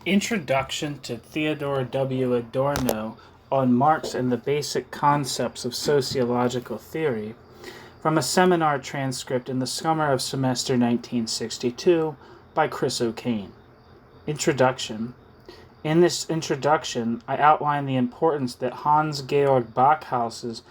Introduction to Theodor W. Adorno on Marx and the Basic Concepts of Sociological Theory, from a seminar transcript in the summer of semester 1962 by Chris O'Kane. Introduction. In this introduction, I outline the importance that Hans-Georg Backhaus's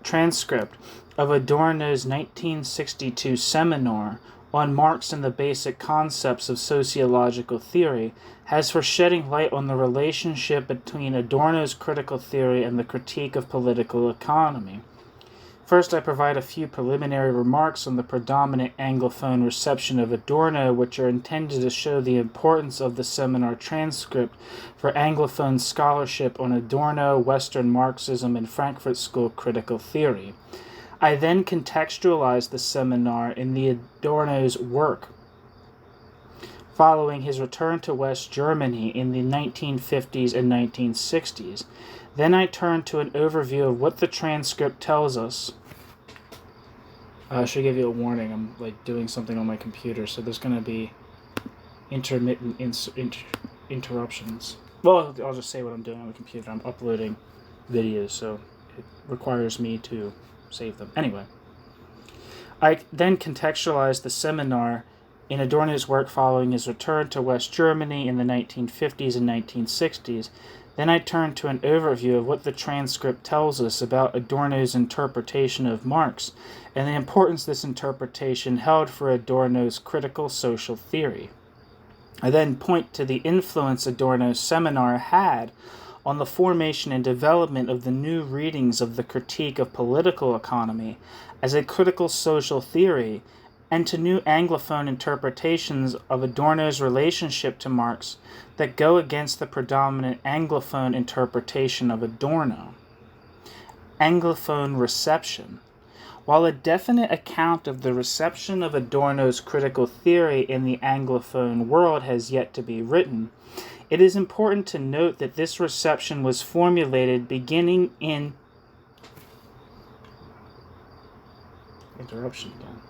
transcript of Adorno's 1962 seminar on Marx and the Basic Concepts of Sociological Theory has for shedding light on the relationship between Adorno's critical theory and the critique of political economy. First, I provide a few preliminary remarks on the predominant Anglophone reception of Adorno, which are intended to show the importance of the seminar transcript for Anglophone scholarship on Adorno, Western Marxism, and Frankfurt School critical theory. I then contextualize the seminar in the Adorno's work following his return to West Germany in the 1950s and 1960s. Then I turn to an overview of what the transcript tells us. I should give you a warning. I'm doing something on my computer, so there's going to be intermittent interruptions. Well, I'll just say what I'm doing on the computer. I'm uploading videos, so it requires me to save them. Anyway, I then contextualize the seminar in Adorno's work following his return to West Germany in the 1950s and 1960s. Then I turn to an overview of what the transcript tells us about Adorno's interpretation of Marx and the importance this interpretation held for Adorno's critical social theory. I then point to the influence Adorno's seminar had on the formation and development of the new readings of the critique of political economy as a critical social theory, and to new Anglophone interpretations of Adorno's relationship to Marx that go against the predominant Anglophone interpretation of Adorno. Anglophone reception. While a definite account of the reception of Adorno's critical theory in the Anglophone world has yet to be written, it is important to note that this reception was formulated beginning in... Interruption again.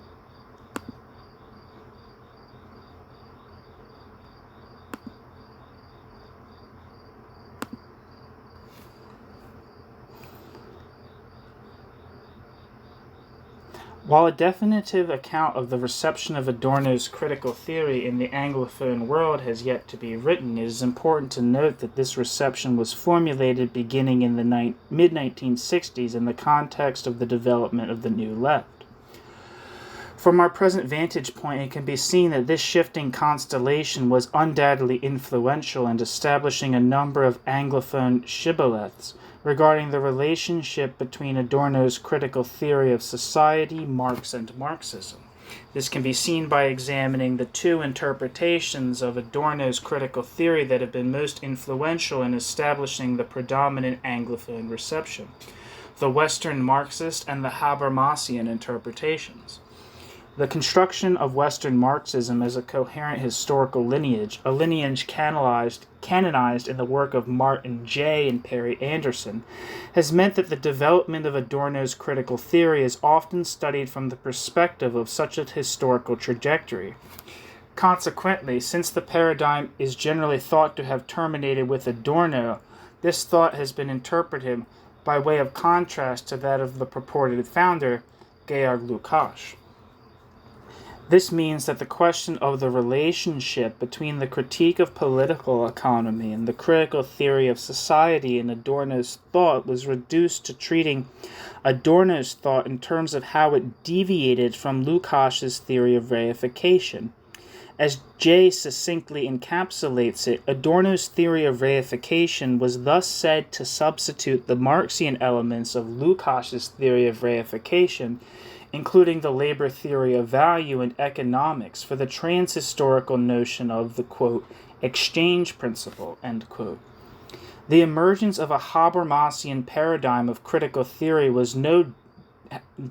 While a definitive account of the reception of Adorno's critical theory in the Anglophone world has yet to be written, it is important to note that this reception was formulated beginning in the mid-1960s in the context of the development of the New Left. From our present vantage point, it can be seen that this shifting constellation was undoubtedly influential in establishing a number of Anglophone shibboleths regarding the relationship between Adorno's critical theory of society, Marx, and Marxism. This can be seen by examining the two interpretations of Adorno's critical theory that have been most influential in establishing the predominant Anglophone reception: the Western Marxist and the Habermasian interpretations. The construction of Western Marxism as a coherent historical lineage, a lineage canonized in the work of Martin J. and Perry Anderson, has meant that the development of Adorno's critical theory is often studied from the perspective of such a historical trajectory. Consequently, since the paradigm is generally thought to have terminated with Adorno, this thought has been interpreted by way of contrast to that of the purported founder, Georg Lukács. This means that the question of the relationship between the critique of political economy and the critical theory of society in Adorno's thought was reduced to treating Adorno's thought in terms of how it deviated from Lukács's theory of reification. As Jay succinctly encapsulates it, Adorno's theory of reification was thus said to substitute the Marxian elements of Lukács's theory of reification, including the labor theory of value and economics, for the trans-historical notion of the, quote, exchange principle, end quote. The emergence of a Habermasian paradigm of critical theory was no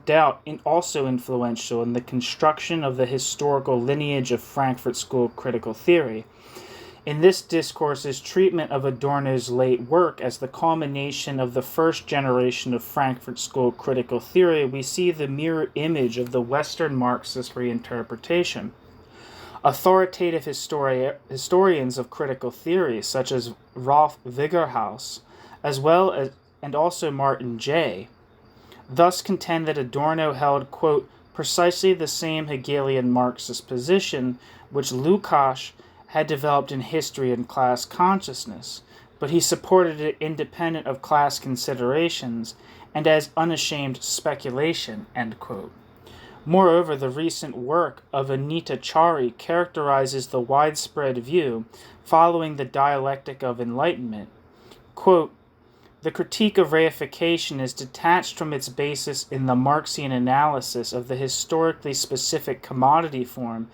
doubt also influential in the construction of the historical lineage of Frankfurt School critical theory. In this discourse's treatment of Adorno's late work as the culmination of the first generation of Frankfurt School critical theory, we see the mirror image of the Western Marxist reinterpretation. Authoritative historians of critical theory, such as Rolf Wigerhaus, as well as and also Martin J., thus contend that Adorno held, quote, precisely the same Hegelian Marxist position which Lukács had developed in history and class consciousness, but he supported it independent of class considerations and as unashamed speculation, end quote. Moreover, the recent work of Anita Chari characterizes the widespread view following the dialectic of enlightenment. Quote, the critique of reification is detached from its basis in the Marxian analysis of the historically specific commodity form,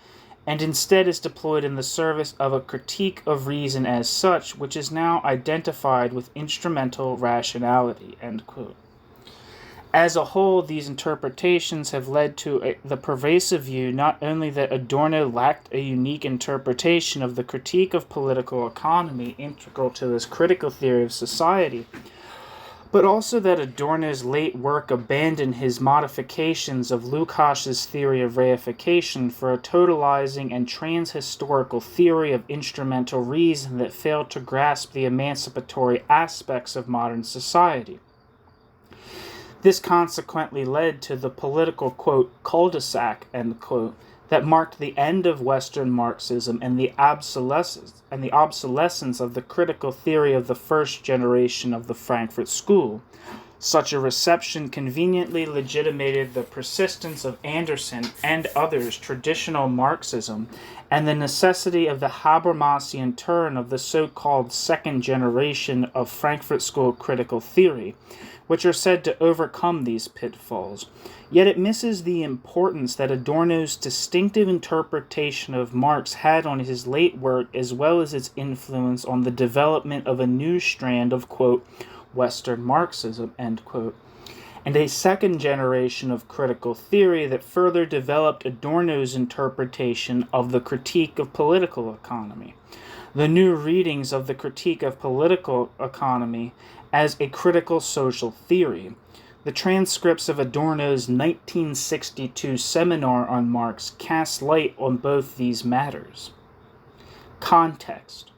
and instead is deployed in the service of a critique of reason as such, which is now identified with instrumental rationality, end quote. As a whole, these interpretations have led to the pervasive view not only that Adorno lacked a unique interpretation of the critique of political economy integral to his critical theory of society, but also that Adorno's late work abandoned his modifications of Lukács' theory of reification for a totalizing and transhistorical theory of instrumental reason that failed to grasp the emancipatory aspects of modern society. This consequently led to the political, quote, cul-de-sac, end quote, that marked the end of Western Marxism and the obsolescence of the critical theory of the first generation of the Frankfurt School. Such a reception conveniently legitimated the persistence of Anderson and others' traditional Marxism and the necessity of the Habermasian turn of the so-called second generation of Frankfurt School critical theory, which are said to overcome these pitfalls. Yet it misses the importance that Adorno's distinctive interpretation of Marx had on his late work, as well as its influence on the development of a new strand of, quote, Western Marxism, end quote, and a second generation of critical theory that further developed Adorno's interpretation of the critique of political economy. The new readings of the critique of political economy as a critical social theory. The transcripts of Adorno's 1962 seminar on Marx cast light on both these matters. Context.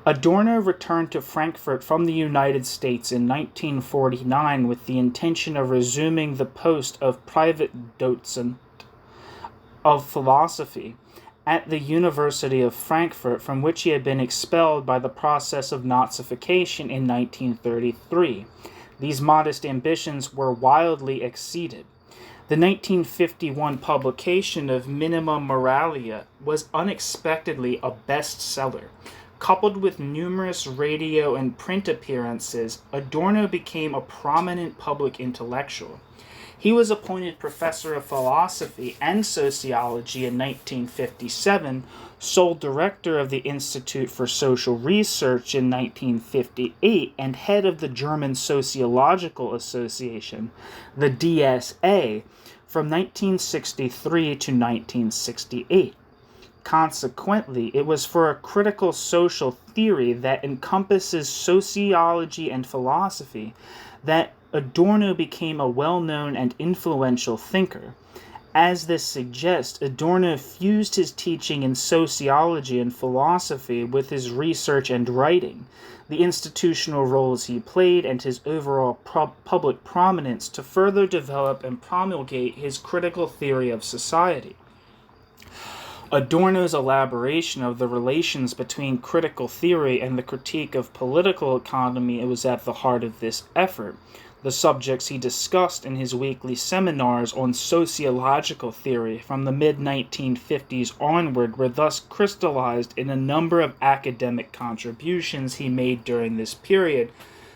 Adorno returned to Frankfurt from the United States in 1949 with the intention of resuming the post of Privatdozent of philosophy at the University of Frankfurt, from which he had been expelled by the process of Nazification in 1933. These modest ambitions were wildly exceeded. The 1951 publication of Minima Moralia was unexpectedly a bestseller. Coupled with numerous radio and print appearances, Adorno became a prominent public intellectual. He was appointed professor of philosophy and sociology in 1957, sole director of the Institute for Social Research in 1958, and head of the German Sociological Association, the DSA, from 1963 to 1968. Consequently, it was for a critical social theory that encompasses sociology and philosophy that Adorno became a well-known and influential thinker. As this suggests, Adorno fused his teaching in sociology and philosophy with his research and writing, the institutional roles he played, and his overall public prominence to further develop and promulgate his critical theory of society. Adorno's elaboration of the relations between critical theory and the critique of political economy was at the heart of this effort. The subjects he discussed in his weekly seminars on sociological theory from the mid-1950s onward were thus crystallized in a number of academic contributions he made during this period,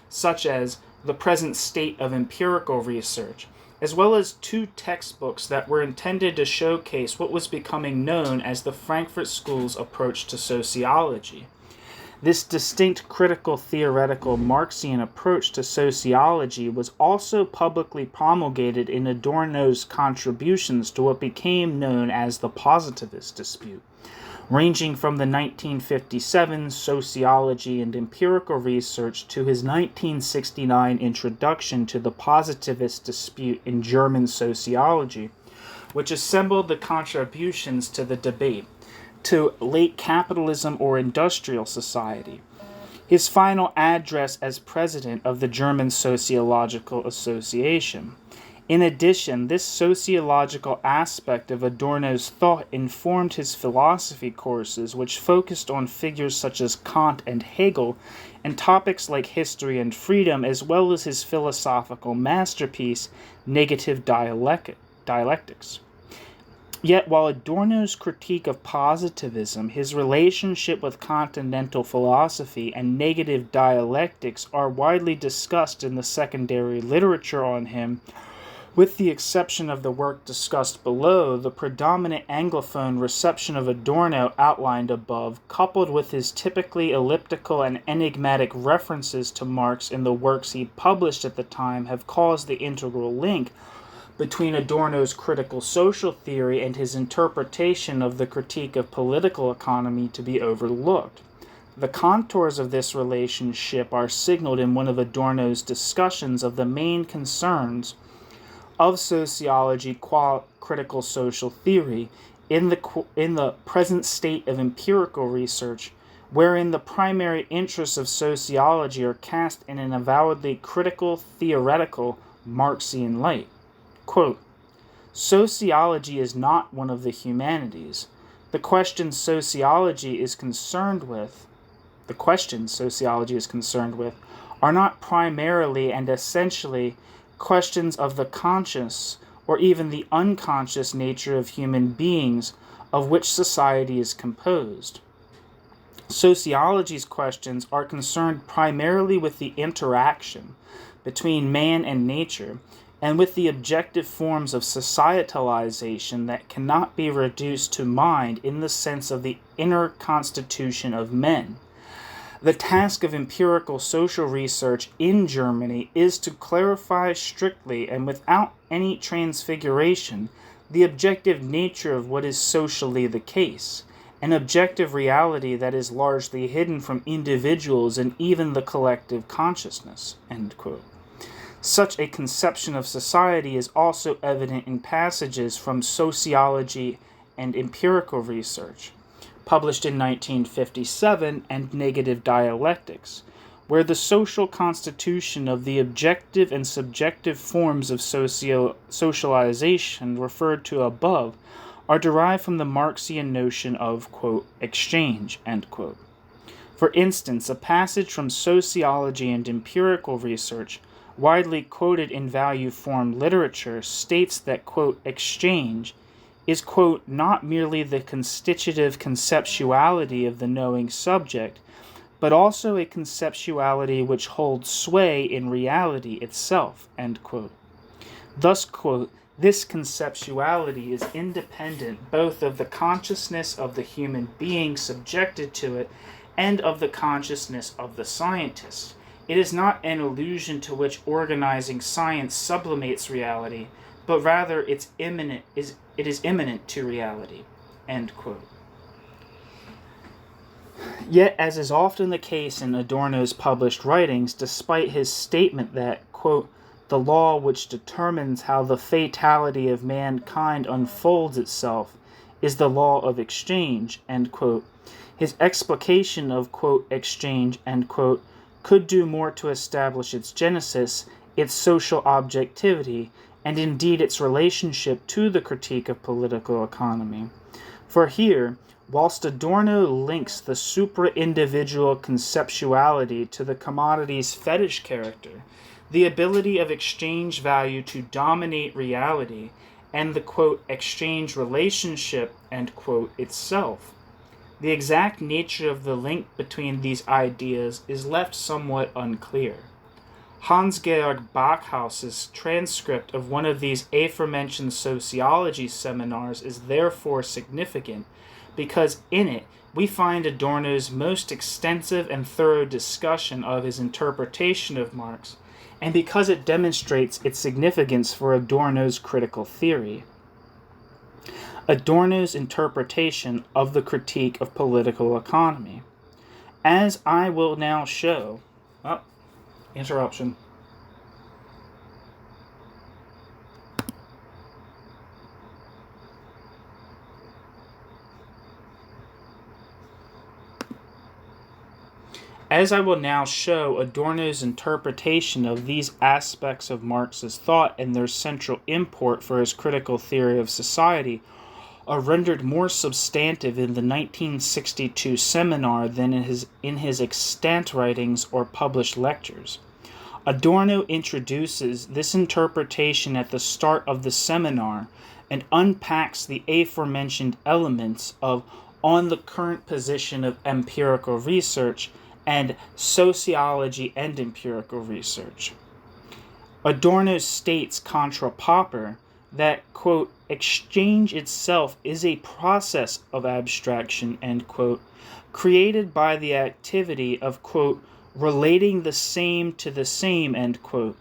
such as The Present State of Empirical Research, as well as two textbooks that were intended to showcase what was becoming known as the Frankfurt School's approach to sociology. This distinct critical theoretical Marxian approach to sociology was also publicly promulgated in Adorno's contributions to what became known as the positivist dispute, ranging from the 1957 Sociology and Empirical Research to his 1969 introduction to the positivist dispute in German sociology, which assembled the contributions to the debate, to late capitalism or industrial society. His final address as president of the German Sociological Association. In addition, this sociological aspect of Adorno's thought informed his philosophy courses, which focused on figures such as Kant and Hegel, and topics like history and freedom, as well as his philosophical masterpiece, Negative Dialectics. Yet, while Adorno's critique of positivism, his relationship with continental philosophy, and negative dialectics are widely discussed in the secondary literature on him, with the exception of the work discussed below, the predominant Anglophone reception of Adorno outlined above, coupled with his typically elliptical and enigmatic references to Marx in the works he published at the time, have caused the integral link between Adorno's critical social theory and his interpretation of the critique of political economy to be overlooked. The contours of this relationship are signaled in one of Adorno's discussions of the main concerns of sociology critical social theory in the present state of empirical research, wherein the primary interests of sociology are cast in an avowedly critical, theoretical, Marxian light. Quote, sociology is not one of the humanities. The questions sociology is concerned with are not primarily and essentially questions of the conscious or even the unconscious nature of human beings of which society is composed. Sociology's questions are concerned primarily with the interaction between man and nature, and with the objective forms of societalization that cannot be reduced to mind in the sense of the inner constitution of men. The task of empirical social research in Germany is to clarify strictly and without any transfiguration the objective nature of what is socially the case, an objective reality that is largely hidden from individuals and even the collective consciousness." End quote. Such a conception of society is also evident in passages from Sociology and Empirical Research, published in 1957, and Negative Dialectics, where the social constitution of the objective and subjective forms of socialization referred to above are derived from the Marxian notion of, quote, exchange, end quote. For instance, a passage from Sociology and Empirical Research, widely quoted in value-form literature, states that, quote, exchange is, quote, not merely the constitutive conceptuality of the knowing subject, but also a conceptuality which holds sway in reality itself, end quote. Thus, quote, this conceptuality is independent both of the consciousness of the human being subjected to it and of the consciousness of the scientist. It is not an illusion to which organizing science sublimates reality, but rather it is immanent to reality. End quote. Yet, as is often the case in Adorno's published writings, despite his statement that, quote, the law which determines how the fatality of mankind unfolds itself is the law of exchange, end quote, his explication of, quote, exchange, end quote, could do more to establish its genesis, its social objectivity, and indeed its relationship to the critique of political economy. For here, whilst Adorno links the supra-individual conceptuality to the commodity's fetish character, the ability of exchange value to dominate reality, and the, quote, exchange relationship, end quote, itself, the exact nature of the link between these ideas is left somewhat unclear. Hans-Georg Backhaus's transcript of one of these aforementioned sociology seminars is therefore significant, because in it we find Adorno's most extensive and thorough discussion of his interpretation of Marx, and because it demonstrates its significance for Adorno's critical theory. Adorno's interpretation of the critique of political economy. As I will now show... interruption. As I will now show, Adorno's interpretation of these aspects of Marx's thought and their central import for his critical theory of society are rendered more substantive in the 1962 seminar than in his extant writings or published lectures. Adorno introduces this interpretation at the start of the seminar and unpacks the aforementioned elements of On the Current Position of Empirical Research and Sociology and Empirical Research. Adorno states contra proper that, quote, exchange itself is a process of abstraction, end quote, created by the activity of, quote, relating the same to the same, end quote,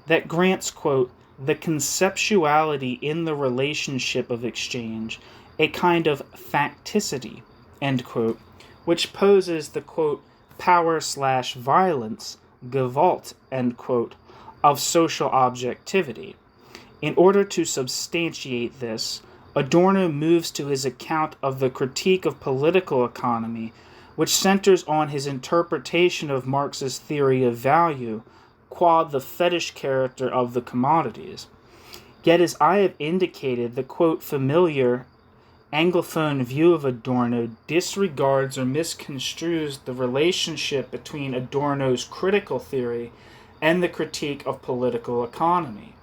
that grants, quote, the conceptuality in the relationship of exchange, a kind of facticity, end quote, which poses the, quote, power/violence, Gewalt, end quote, of social objectivity. In order to substantiate this, Adorno moves to his account of the critique of political economy, which centers on his interpretation of Marx's theory of value, qua the fetish character of the commodities. Yet, as I have indicated, the, quote, familiar Anglophone view of Adorno disregards or misconstrues the relationship between Adorno's critical theory and the critique of political economy.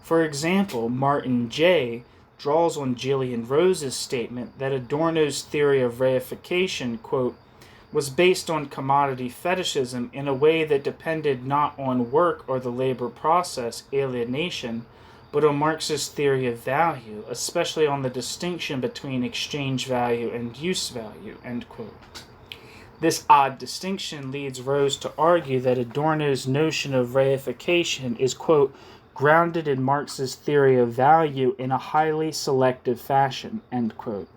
For example, Martin J. draws on Gillian Rose's statement that Adorno's theory of reification, quote, was based on commodity fetishism in a way that depended not on work or the labor process, alienation, but on Marx's theory of value, especially on the distinction between exchange value and use value, end quote. This odd distinction leads Rose to argue that Adorno's notion of reification is, quote, grounded in Marx's theory of value in a highly selective fashion, end quote.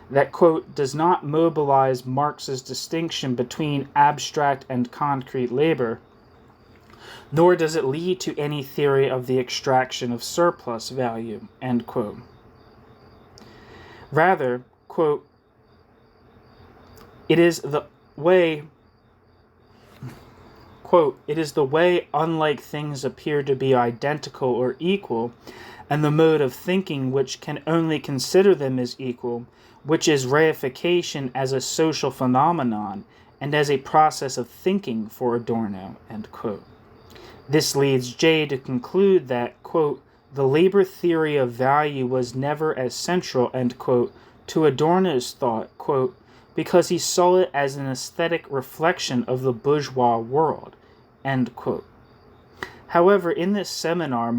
That, quote, does not mobilize Marx's distinction between abstract and concrete labor, nor does it lead to any theory of the extraction of surplus value, end quote. Rather, quote, it is the way, quote, it is the way unlike things appear to be identical or equal, and the mode of thinking which can only consider them as equal, which is reification as a social phenomenon and as a process of thinking for Adorno, end quote. This leads J to conclude that, quote, the labor theory of value was never as central, end quote, to Adorno's thought, quote, because he saw it as an aesthetic reflection of the bourgeois world, end quote. However, in this seminar,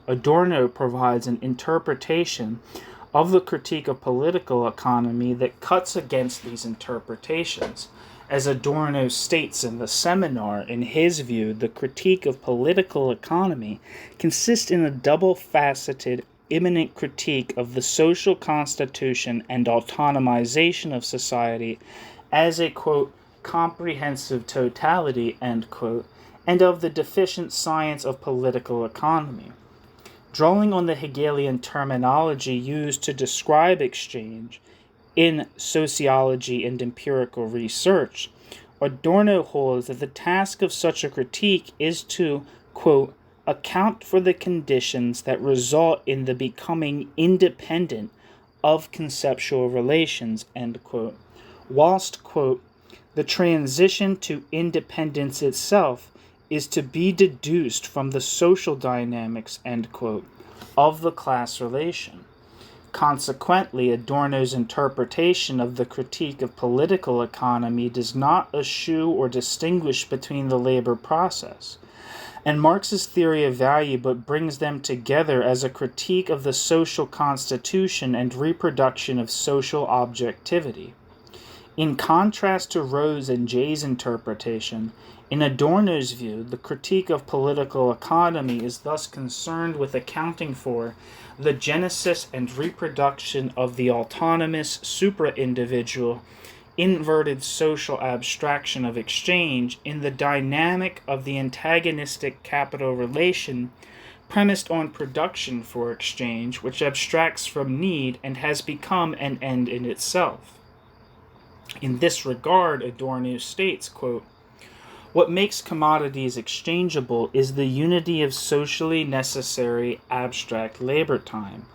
Adorno provides an interpretation of the critique of political economy that cuts against these interpretations. As Adorno states in the seminar, in his view, the critique of political economy consists in a double-faceted, immanent critique of the social constitution and autonomization of society as a, quote, comprehensive totality, end quote, and of the deficient science of political economy. Drawing on the Hegelian terminology used to describe exchange in sociology and empirical research, Adorno holds that the task of such a critique is to, quote, account for the conditions that result in the becoming independent of conceptual relations, end quote, whilst, quote, the transition to independence itself is to be deduced from the social dynamics, end quote, of the class relation. Consequently, Adorno's interpretation of the critique of political economy does not eschew or distinguish between the labor process and Marx's theory of value, but brings them together as a critique of the social constitution and reproduction of social objectivity. In contrast to Rose and Jay's interpretation, in Adorno's view, the critique of political economy is thus concerned with accounting for the genesis and reproduction of the autonomous supra-individual inverted social abstraction of exchange in the dynamic of the antagonistic capital relation premised on production for exchange, which abstracts from need and has become an end in itself. In this regard, Adorno states, quote, "What makes commodities exchangeable is the unity of socially necessary abstract labor time,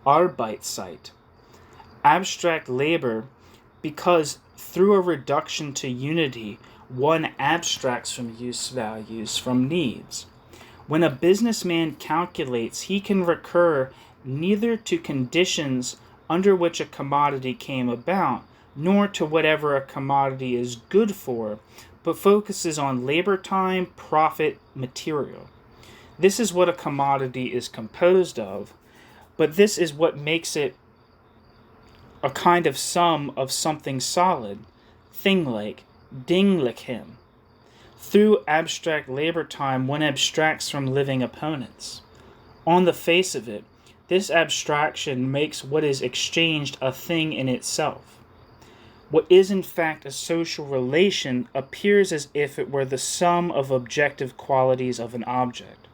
Arbeitszeit. Abstract labor, because through a reduction to unity, one abstracts from use values from needs. When a businessman calculates, he can recur neither to conditions under which a commodity came about, nor to whatever a commodity is good for, but focuses on labor time, profit, material. This is what a commodity is composed of, but this is what makes it a kind of sum of something solid, thing-like, dinglichem. Through abstract labor time, one abstracts from living opponents. On the face of it, this abstraction makes what is exchanged a thing in itself. What is in fact a social relation appears as if it were the sum of objective qualities of an object.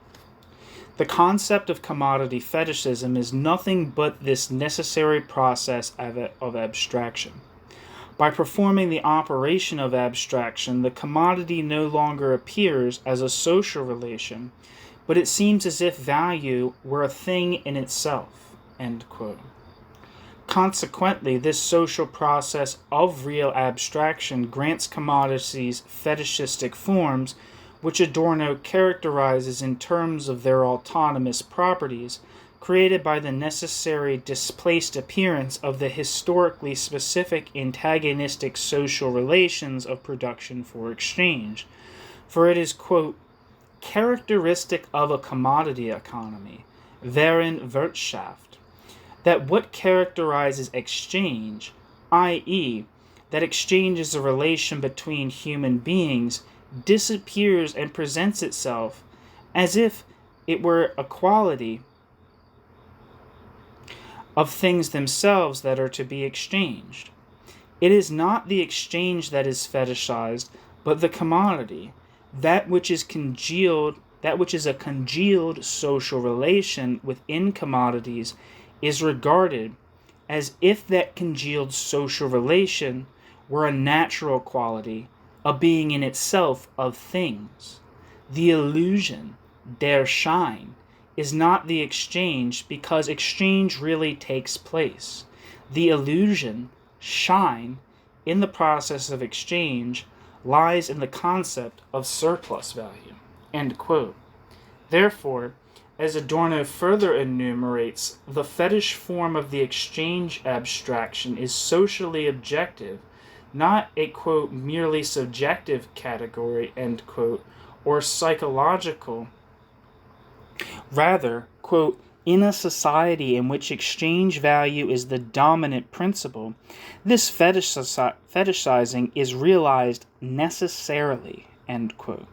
The concept of commodity fetishism is nothing but this necessary process of abstraction. By performing the operation of abstraction, the commodity no longer appears as a social relation, but it seems as if value were a thing in itself." End quote. Consequently, this social process of real abstraction grants commodities fetishistic forms, which Adorno characterizes in terms of their autonomous properties, created by the necessary displaced appearance of the historically specific antagonistic social relations of production for exchange. For it is, quote, "characteristic of a commodity economy, Warenwirtschaft, that what characterizes exchange, i.e., that exchange is a relation between human beings, disappears and presents itself as if it were a quality of things themselves that are to be exchanged. It is not the exchange that is fetishized, but the commodity, that which is a congealed social relation within commodities is regarded as if that congealed social relation were a natural quality, a being in itself of things. The illusion, der Schein, is not the exchange, because exchange really takes place. The illusion, Schein, in the process of exchange, lies in the concept of surplus value." End quote. Therefore, as Adorno further enumerates, the fetish form of the exchange abstraction is socially objective, not a, quote, merely subjective category, end quote, or psychological. Rather, quote, "in a society in which exchange value is the dominant principle, this fetishizing is realized necessarily," end quote.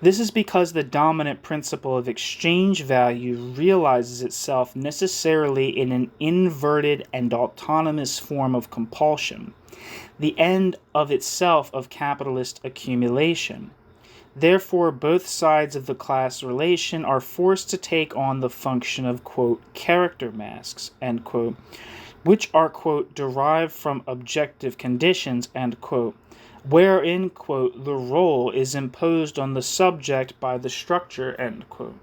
This is because the dominant principle of exchange value realizes itself necessarily in an inverted and autonomous form of compulsion, the end of itself of capitalist accumulation. Therefore, both sides of the class relation are forced to take on the function of, quote, "character masks," end quote, which are, quote, "derived from objective conditions," end quote, wherein, quote, "the role is imposed on the subject by the structure," end quote.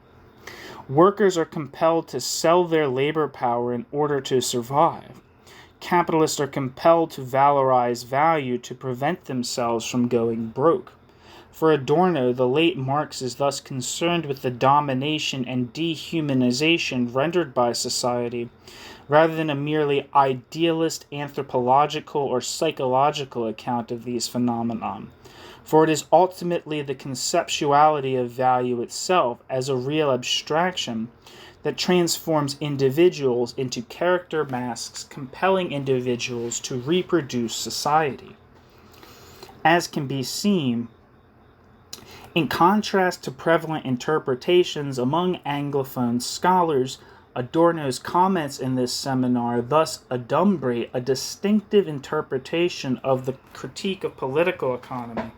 Workers are compelled to sell their labor power in order to survive. Capitalists are compelled to valorize value to prevent themselves from going broke. For Adorno, the late Marx is thus concerned with the domination and dehumanization rendered by society, rather than a merely idealist anthropological or psychological account of these phenomena. For it is ultimately the conceptuality of value itself as a real abstraction that transforms individuals into character masks, compelling individuals to reproduce society. As can be seen, in contrast to prevalent interpretations among Anglophone scholars, Adorno's comments in this seminar thus adumbrate a distinctive interpretation of the critique of political economy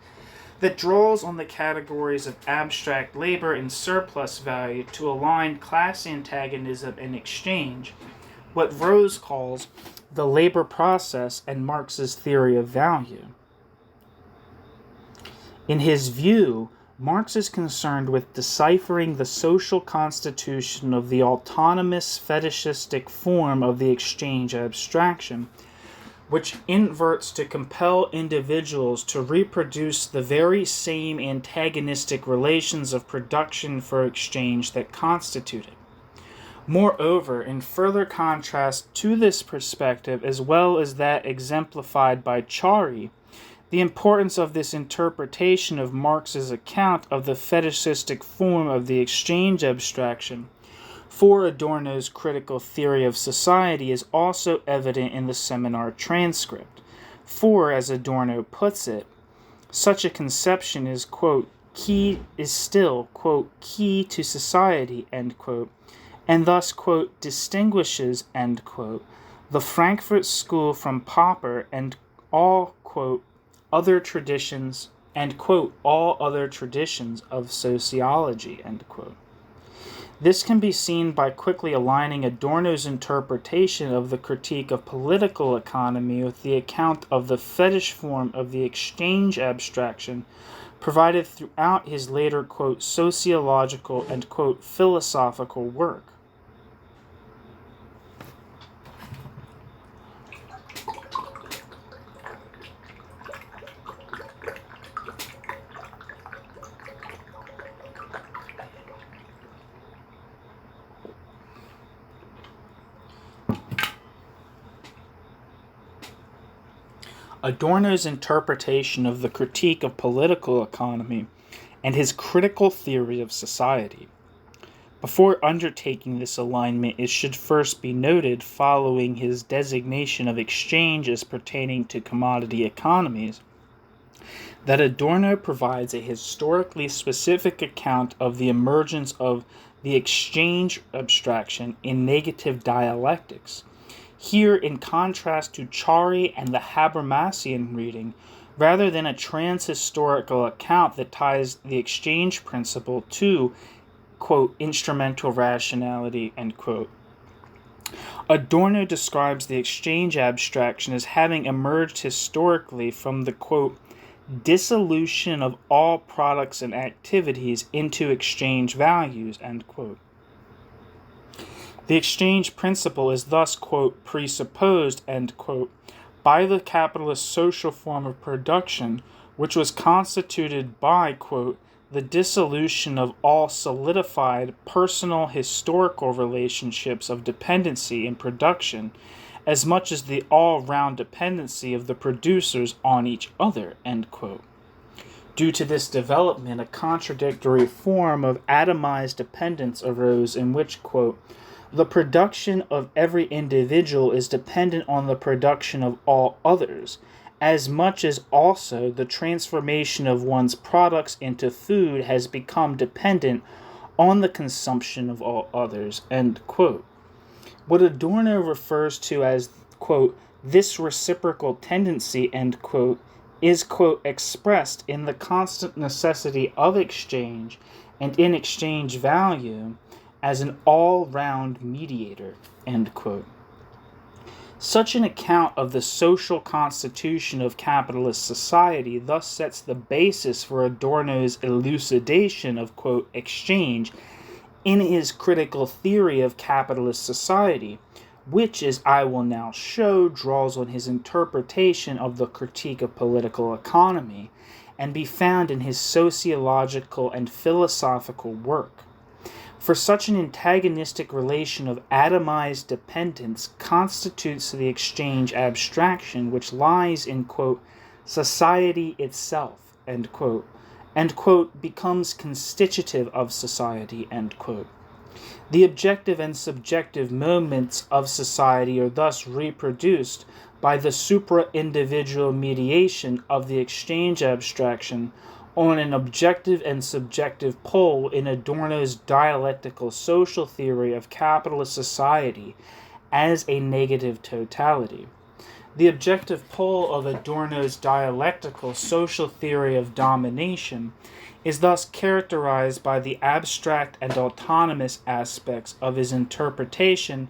that draws on the categories of abstract labor and surplus value to align class antagonism and exchange, what Rose calls the labor process, and Marx's theory of value. In his view, Marx is concerned with deciphering the social constitution of the autonomous fetishistic form of the exchange abstraction, which inverts to compel individuals to reproduce the very same antagonistic relations of production for exchange that constitute it. Moreover, in further contrast to this perspective, as well as that exemplified by Chari, the importance of this interpretation of Marx's account of the fetishistic form of the exchange abstraction for Adorno's critical theory of society is also evident in the seminar transcript. For, as Adorno puts it, such a conception is, quote, still, quote, key to society, end quote, and thus, quote, distinguishes, end quote, the Frankfurt school from Popper and all, quote, other traditions, and, quote, all other traditions of sociology, end quote. This can be seen by quickly aligning Adorno's interpretation of the critique of political economy with the account of the fetish form of the exchange abstraction provided throughout his later, quote, sociological and, quote, philosophical work. Adorno's interpretation of the critique of political economy and his critical theory of society. Before undertaking this alignment, it should first be noted, following his designation of exchange as pertaining to commodity economies, that Adorno provides a historically specific account of the emergence of the exchange abstraction in negative dialectics. Here, in contrast to Chari and the Habermasian reading, rather than a trans-historical account that ties the exchange principle to, quote, instrumental rationality, end quote. Adorno describes the exchange abstraction as having emerged historically from the, quote, dissolution of all products and activities into exchange values, end quote. The exchange principle is thus, quote, presupposed, end quote, by the capitalist social form of production, which was constituted by, quote, the dissolution of all solidified personal historical relationships of dependency in production, as much as the all-round dependency of the producers on each other, end quote. Due to this development, a contradictory form of atomized dependence arose in which, quote, the production of every individual is dependent on the production of all others, as much as also the transformation of one's products into food has become dependent on the consumption of all others, end quote. What Adorno refers to as, quote, this reciprocal tendency, end quote, is, quote, expressed in the constant necessity of exchange and in exchange value as an all-round mediator, end quote. Such an account of the social constitution of capitalist society thus sets the basis for Adorno's elucidation of, quote, exchange in his critical theory of capitalist society, which, as I will now show, draws on his interpretation of the critique of political economy and be found in his sociological and philosophical work. For such an antagonistic relation of atomized dependence constitutes the exchange abstraction which lies in, quote, society itself, end quote, and, quote, becomes constitutive of society, end quote. The objective and subjective moments of society are thus reproduced by the supra-individual mediation of the exchange abstraction on an objective and subjective pole in Adorno's dialectical social theory of capitalist society as a negative totality. The objective pole of Adorno's dialectical social theory of domination is thus characterized by the abstract and autonomous aspects of his interpretation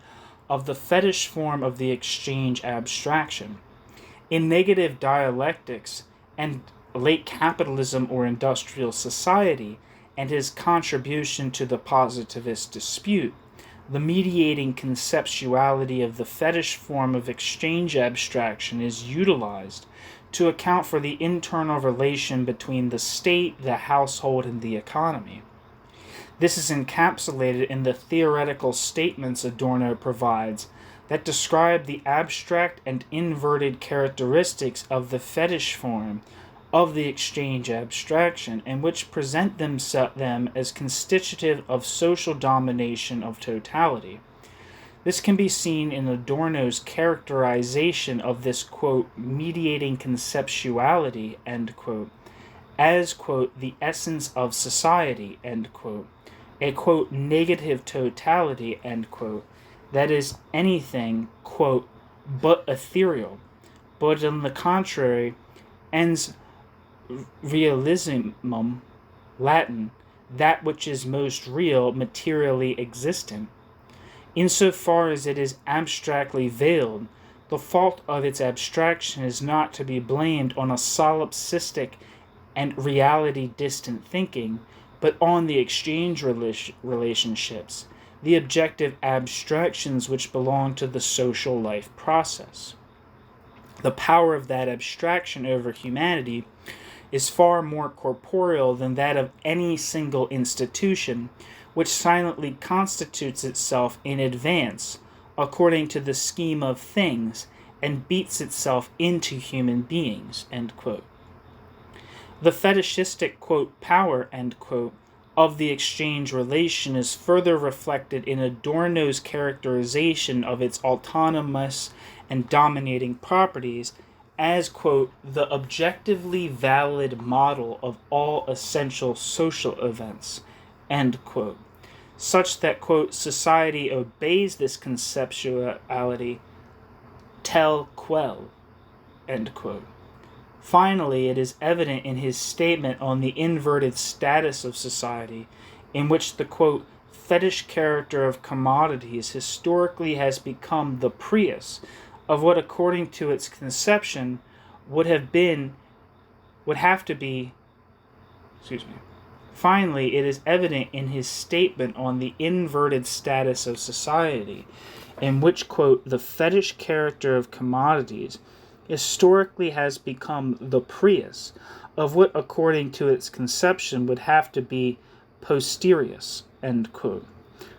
of the fetish form of the exchange abstraction. In negative dialectics and late capitalism or industrial society, and his contribution to the positivist dispute, the mediating conceptuality of the fetish form of exchange abstraction is utilized to account for the internal relation between the state, the household, and the economy. This is encapsulated in the theoretical statements Adorno provides that describe the abstract and inverted characteristics of the fetish form of the exchange abstraction, and which present them as constitutive of social domination of totality. This can be seen in Adorno's characterization of this, quote, mediating conceptuality, end quote, as, quote, the essence of society, end quote, a, quote, negative totality, end quote, that is anything, quote, but ethereal, but on the contrary, ens realismum, Latin, that which is most real, materially existent. Insofar as it is abstractly veiled, the fault of its abstraction is not to be blamed on a solipsistic and reality-distant thinking, but on the exchange relationships, the objective abstractions which belong to the social life process. The power of that abstraction over humanity is far more corporeal than that of any single institution, which silently constitutes itself in advance, according to the scheme of things, and beats itself into human beings, end quote. The fetishistic, quote, power, end quote, of the exchange relation is further reflected in Adorno's characterization of its autonomous and dominating properties as, quote, the objectively valid model of all essential social events, end quote, such that, quote, society obeys this conceptuality tel quel, end quote. Finally, it is evident in his statement on the inverted status of society, in which the, quote, fetish character of commodities historically has become the prius of what, according to its conception, Finally, it is evident in his statement on the inverted status of society, in which, quote, the fetish character of commodities historically has become the prius of what, according to its conception, would have to be posterius, end quote.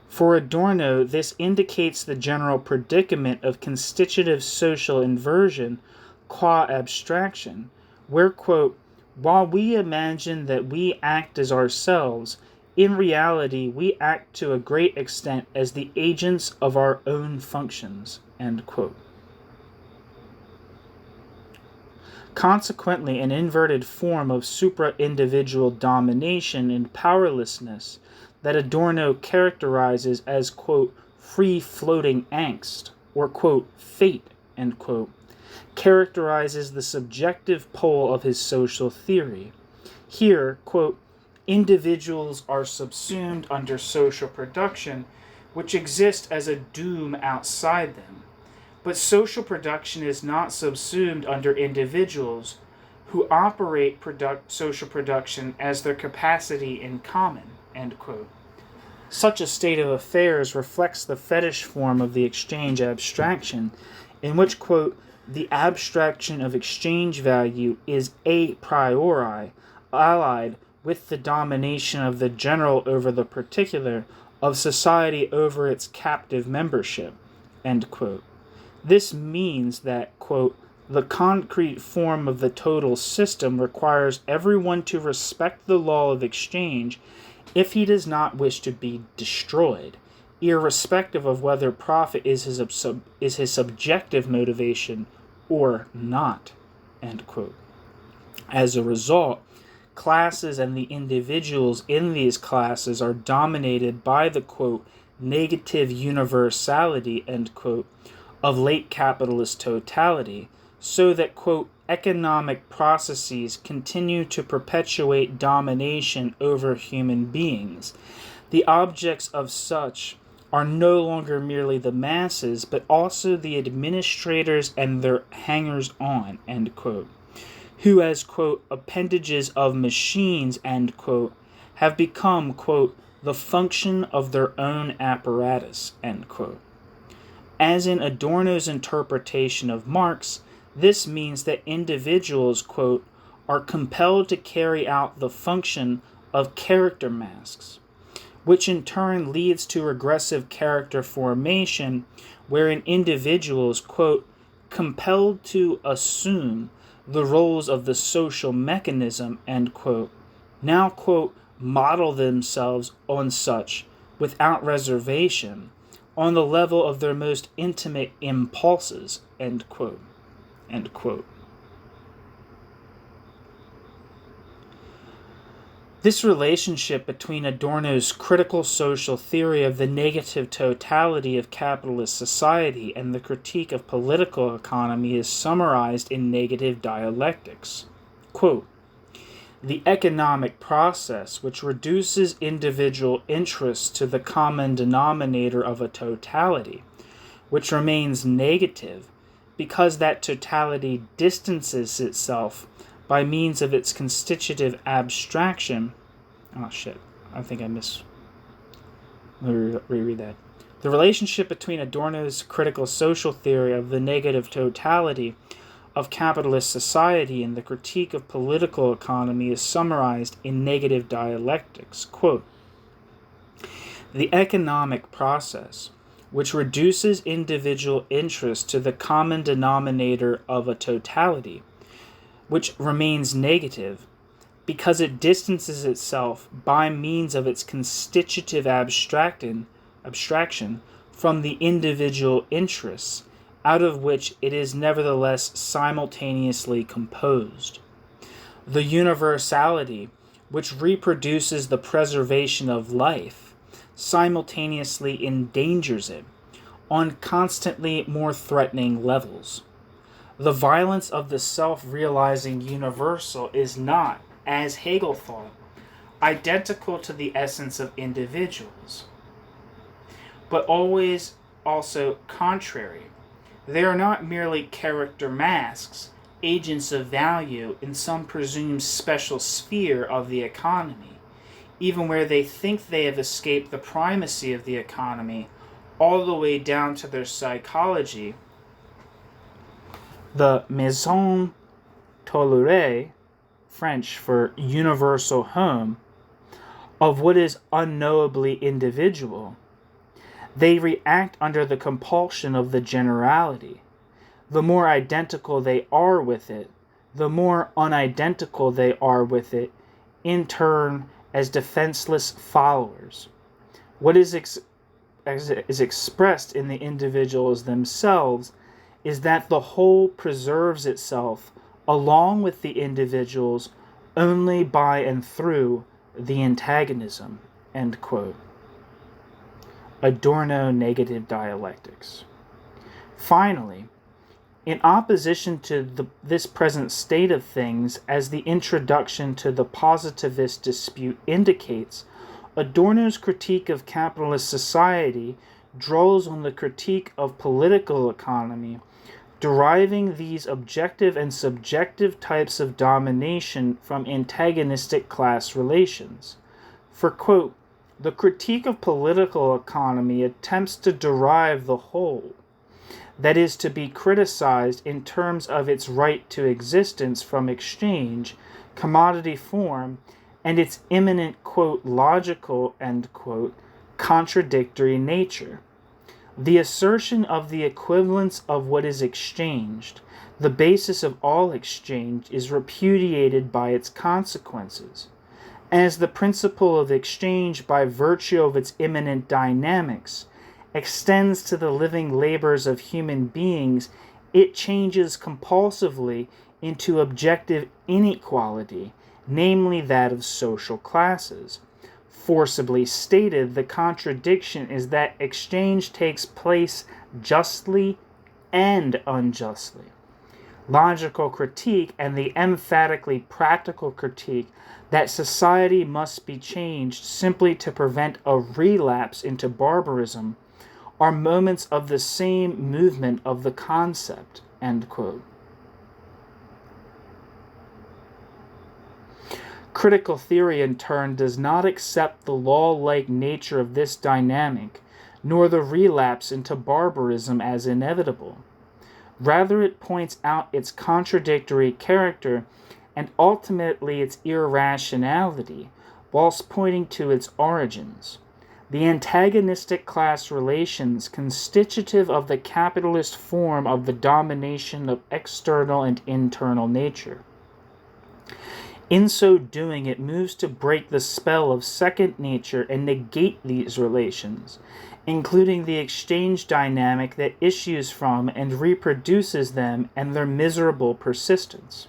For Adorno, this indicates the general predicament of constitutive social inversion qua abstraction, where, quote, while we imagine that we act as ourselves, in reality we act to a great extent as the agents of our own functions, end quote. Consequently, an inverted form of supra-individual domination and powerlessness that Adorno characterizes as, quote, free-floating angst, or, quote, fate, end quote, characterizes the subjective pole of his social theory. Here, quote, individuals are subsumed under social production, which exists as a doom outside them. But social production is not subsumed under individuals who operate social production as their capacity in common, end quote. Such a state of affairs reflects the fetish form of the exchange abstraction, in which, quote, the abstraction of exchange value is a priori allied with the domination of the general over the particular, of society over its captive membership, end quote. This means that, quote, the concrete form of the total system requires everyone to respect the law of exchange if he does not wish to be destroyed, irrespective of whether profit is his subjective motivation or not, end quote. As a result, classes and the individuals in these classes are dominated by the, quote, negative universality, end quote, of late capitalist totality, so that, quote, economic processes continue to perpetuate domination over human beings. The objects of such are no longer merely the masses, but also the administrators and their hangers-on, end quote, who as, quote, appendages of machines, end quote, have become, quote, the function of their own apparatus, end quote. As in Adorno's interpretation of Marx, this means that individuals, quote, are compelled to carry out the function of character masks, which in turn leads to regressive character formation, wherein individuals, quote, compelled to assume the roles of the social mechanism, end quote, now, quote, model themselves on such, without reservation, on the level of their most intimate impulses, end quote, end quote. This relationship between Adorno's critical social theory of the negative totality of capitalist society and the critique of political economy is summarized in negative dialectics. Quote, the economic process which reduces individual interests to the common denominator of a totality, which remains negative because that totality distances itself by means of its constitutive abstraction. Oh shit, I think I missed. Let me reread that. The relationship between Adorno's critical social theory of the negative totality of capitalist society and the critique of political economy is summarized in negative dialectics. Quote, the economic process, which reduces individual interest to the common denominator of a totality, which remains negative because it distances itself by means of its constitutive abstraction from the individual interests, out of which it is nevertheless simultaneously composed. The universality, which reproduces the preservation of life, simultaneously endangers it on constantly more threatening levels. The violence of the self-realizing universal is not, as Hegel thought, identical to the essence of individuals, but always also contrary. They are not merely character masks, agents of value in some presumed special sphere of the economy, even where they think they have escaped the primacy of the economy, all the way down to their psychology. The maison tolérée, French for universal home, of what is unknowably individual. They react under the compulsion of the generality. The more identical they are with it, the more unidentical they are with it, in turn as defenseless followers. What is expressed in the individuals themselves is that the whole preserves itself along with the individuals only by and through the antagonism, end quote. Adorno negative dialectics. Finally, in opposition to this present state of things, as the introduction to the positivist dispute indicates, Adorno's critique of capitalist society draws on the critique of political economy, deriving these objective and subjective types of domination from antagonistic class relations. For, quote, the critique of political economy attempts to derive the whole, that is to be criticized in terms of its right to existence from exchange, commodity form, and its imminent, quote, logical, end quote, contradictory nature. The assertion of the equivalence of what is exchanged, the basis of all exchange, is repudiated by its consequences. As the principle of exchange, by virtue of its immanent dynamics, extends to the living labors of human beings, it changes compulsively into objective inequality, namely that of social classes. Forcibly stated, the contradiction is that exchange takes place justly and unjustly. logical critique and the emphatically practical critique that society must be changed simply to prevent a relapse into barbarism are moments of the same movement of the concept, end quote. Critical theory, in turn, does not accept the law-like nature of this dynamic, nor the relapse into barbarism as inevitable. Rather, it points out its contradictory character and ultimately its irrationality, whilst pointing to its origins. The antagonistic class relations constitutive of the capitalist form of the domination of external and internal nature. In so doing, it moves to break the spell of second nature and negate these relations, including the exchange dynamic that issues from and reproduces them and their miserable persistence.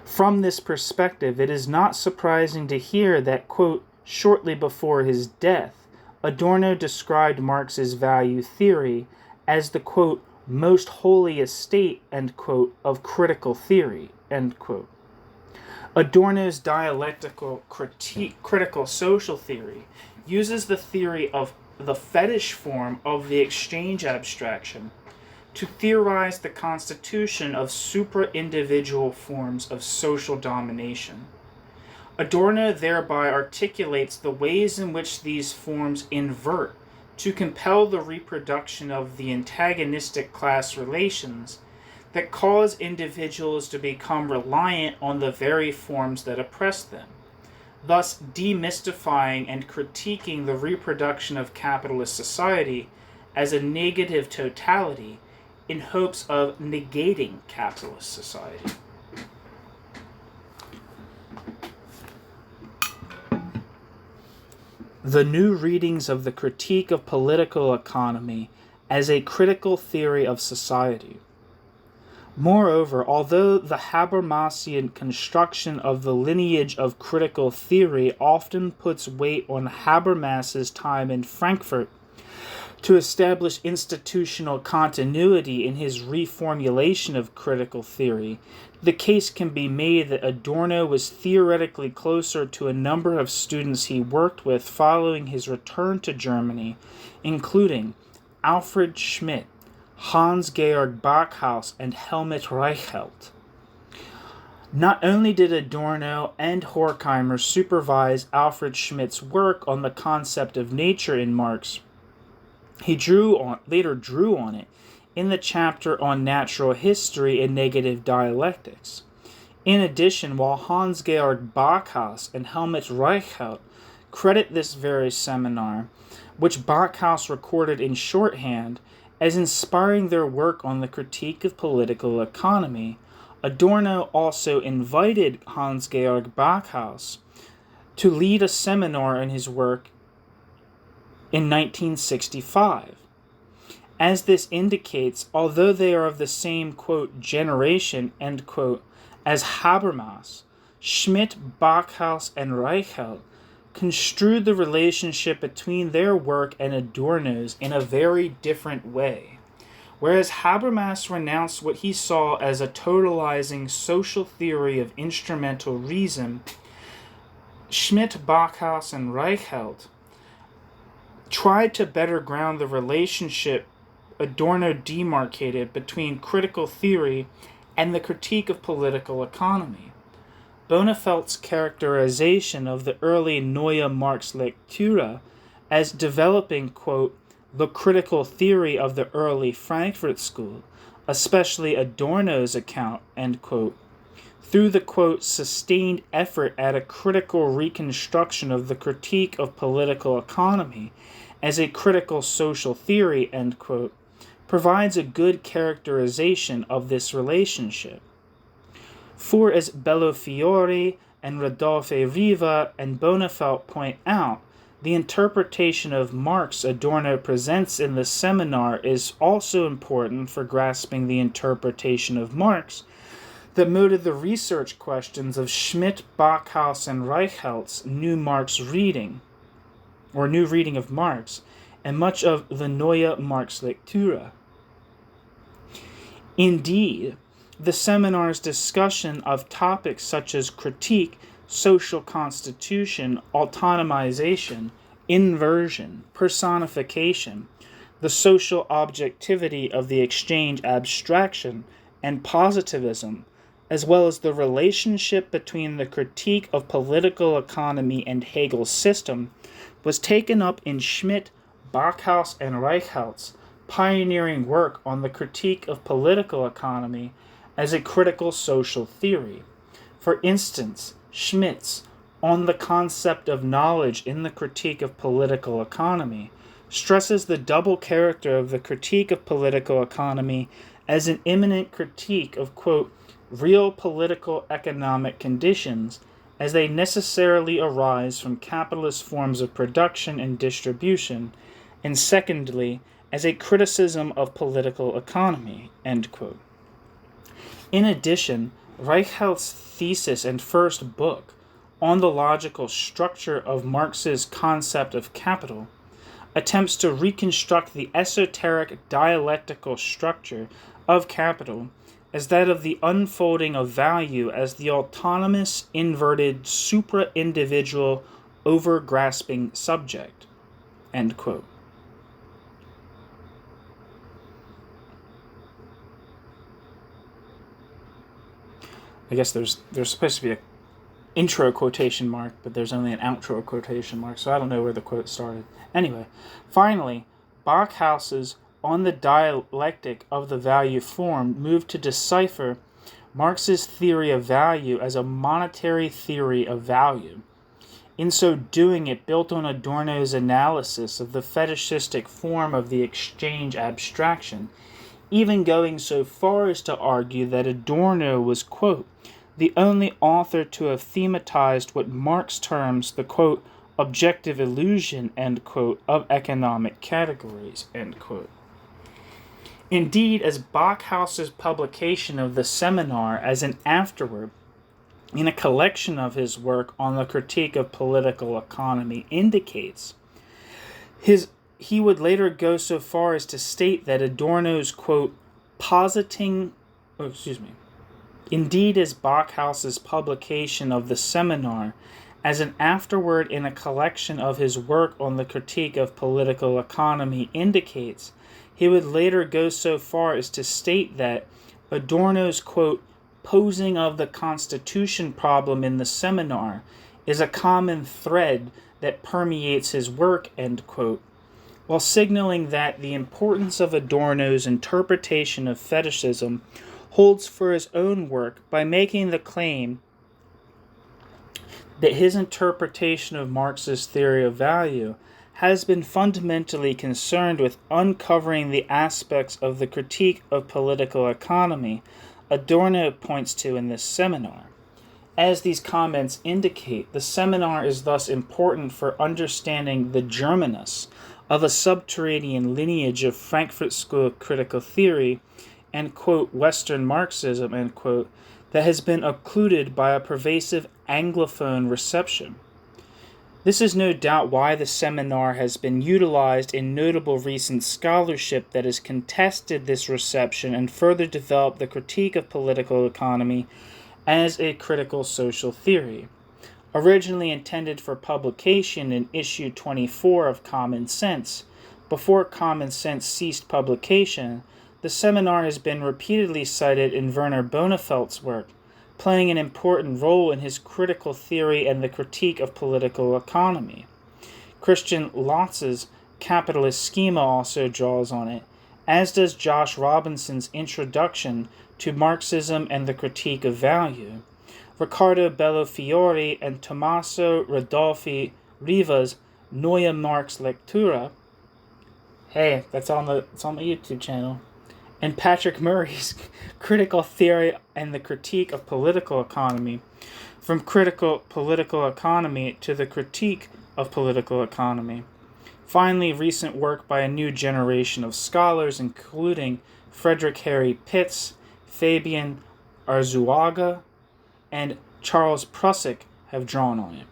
From this perspective, it is not surprising to hear that, quote, shortly before his death, Adorno described Marx's value theory as the, quote, most holy estate, end quote, of critical theory, end quote. Adorno's dialectical critical social theory uses the theory of the fetish form of the exchange abstraction to theorize the constitution of supra-individual forms of social domination. Adorno thereby articulates the ways in which these forms invert to compel the reproduction of the antagonistic class relations that cause individuals to become reliant on the very forms that oppress them, thus demystifying and critiquing the reproduction of capitalist society as a negative totality in hopes of negating capitalist society. The new readings of the critique of political economy as a critical theory of society. Moreover, although the Habermasian construction of the lineage of critical theory often puts weight on Habermas's time in Frankfurt to establish institutional continuity in his reformulation of critical theory, the case can be made that Adorno was theoretically closer to a number of students he worked with following his return to Germany, including Alfred Schmidt, Hans-Georg Backhaus, and Helmut Reichelt. Not only did Adorno and Horkheimer supervise Alfred Schmidt's work on the concept of nature in Marx, he later drew on it in the chapter on natural history and negative dialectics. In addition, while Hans-Georg Backhaus and Helmut Reichelt credit this very seminar, which Backhaus recorded in shorthand, as inspiring their work on the critique of political economy, Adorno also invited Hans-Georg Backhaus to lead a seminar in his work in 1965. As this indicates, although they are of the same, quote, generation, end quote, as Habermas, Schmidt, Backhaus, and Reichelt construed the relationship between their work and Adorno's in a very different way. Whereas Habermas renounced what he saw as a totalizing social theory of instrumental reason, Schmidt, Backhaus, and Reichelt tried to better ground the relationship Adorno demarcated between critical theory and the critique of political economy. Bonefeld's characterization of the early Neue Marx-Lektüre as developing, quote, the critical theory of the early Frankfurt School, especially Adorno's account, end quote, through the, quote, sustained effort at a critical reconstruction of the critique of political economy as a critical social theory, end quote, provides a good characterization of this relationship. For as Bellofiore and Rodolphe Riva and Bonefeld point out, the interpretation of Marx Adorno presents in the seminar is also important for grasping the interpretation of Marx that mooted the research questions of Schmidt, Backhaus, and Reichelt's new reading of Marx, and much of the Neue Marx-Lektüre. Indeed, The seminar's discussion of topics such as critique, social constitution, autonomization, inversion, personification, the social objectivity of the exchange abstraction, and positivism, as well as the relationship between the critique of political economy and Hegel's system, was taken up in Schmidt, Backhaus, and Reichhelt's pioneering work on the critique of political economy as a critical social theory. For instance, Schmidt's On the Concept of Knowledge in the Critique of Political Economy stresses the double character of the critique of political economy as an imminent critique of, quote, real political economic conditions as they necessarily arise from capitalist forms of production and distribution, and secondly, as a criticism of political economy, end quote. In addition, Reichhelt's thesis and first book, On the Logical Structure of Marx's Concept of Capital, attempts to reconstruct the esoteric dialectical structure of capital as that of the unfolding of value as the autonomous, inverted, supra-individual, over-grasping subject, end quote. I guess there's supposed to be an intro quotation mark, but there's only an outro quotation mark, so I don't know where the quote started. Anyway, finally, Backhaus's On the Dialectic of the Value Form moved to decipher Marx's theory of value as a monetary theory of value. In so doing, it built on Adorno's analysis of the fetishistic form of the exchange abstraction, even going so far as to argue that Adorno was, quote, the only author to have thematized what Marx terms the, quote, objective illusion, end quote, of economic categories, end quote. Indeed, as Backhaus's publication of the seminar as an afterword in a collection of his work on the critique of political economy indicates, he would later go so far as to state that Adorno's, quote, Indeed, as Backhaus's publication of the seminar as an afterword in a collection of his work on the critique of political economy indicates, he would later go so far as to state that Adorno's, quote, posing of the Constitution problem in the seminar is a common thread that permeates his work, end quote, while signaling that the importance of Adorno's interpretation of fetishism holds for his own work by making the claim that his interpretation of Marx's theory of value has been fundamentally concerned with uncovering the aspects of the critique of political economy Adorno points to in this seminar. As these comments indicate, the seminar is thus important for understanding the germinus of a subterranean lineage of Frankfurt School critical theory and, quote, Western Marxism, end quote, that has been occluded by a pervasive Anglophone reception. This is no doubt why the seminar has been utilized in notable recent scholarship that has contested this reception and further developed the critique of political economy as a critical social theory. Originally intended for publication in issue 24 of Common Sense, before Common Sense ceased publication, the seminar has been repeatedly cited in Werner Bonefeld's work, playing an important role in his critical theory and the critique of political economy. Christian Lotz's capitalist schema also draws on it, as does Josh Robinson's introduction to Marxism and the critique of value. Riccardo Bellofiore and Tommaso Rodolfi Riva's Neue Marx Lectura. Hey, that's on my YouTube channel. And Patrick Murray's Critical Theory and the Critique of Political Economy, from critical political economy to the critique of political economy. Finally, recent work by a new generation of scholars, including Frederick Harry Pitts, Fabian Arzuaga, and Charles Prusik, have drawn on it,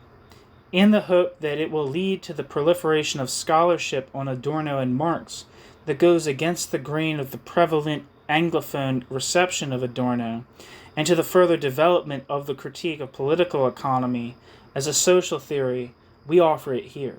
in the hope that it will lead to the proliferation of scholarship on Adorno and Marx that goes against the grain of the prevalent Anglophone reception of Adorno, and to the further development of the critique of political economy as a social theory, we offer it here.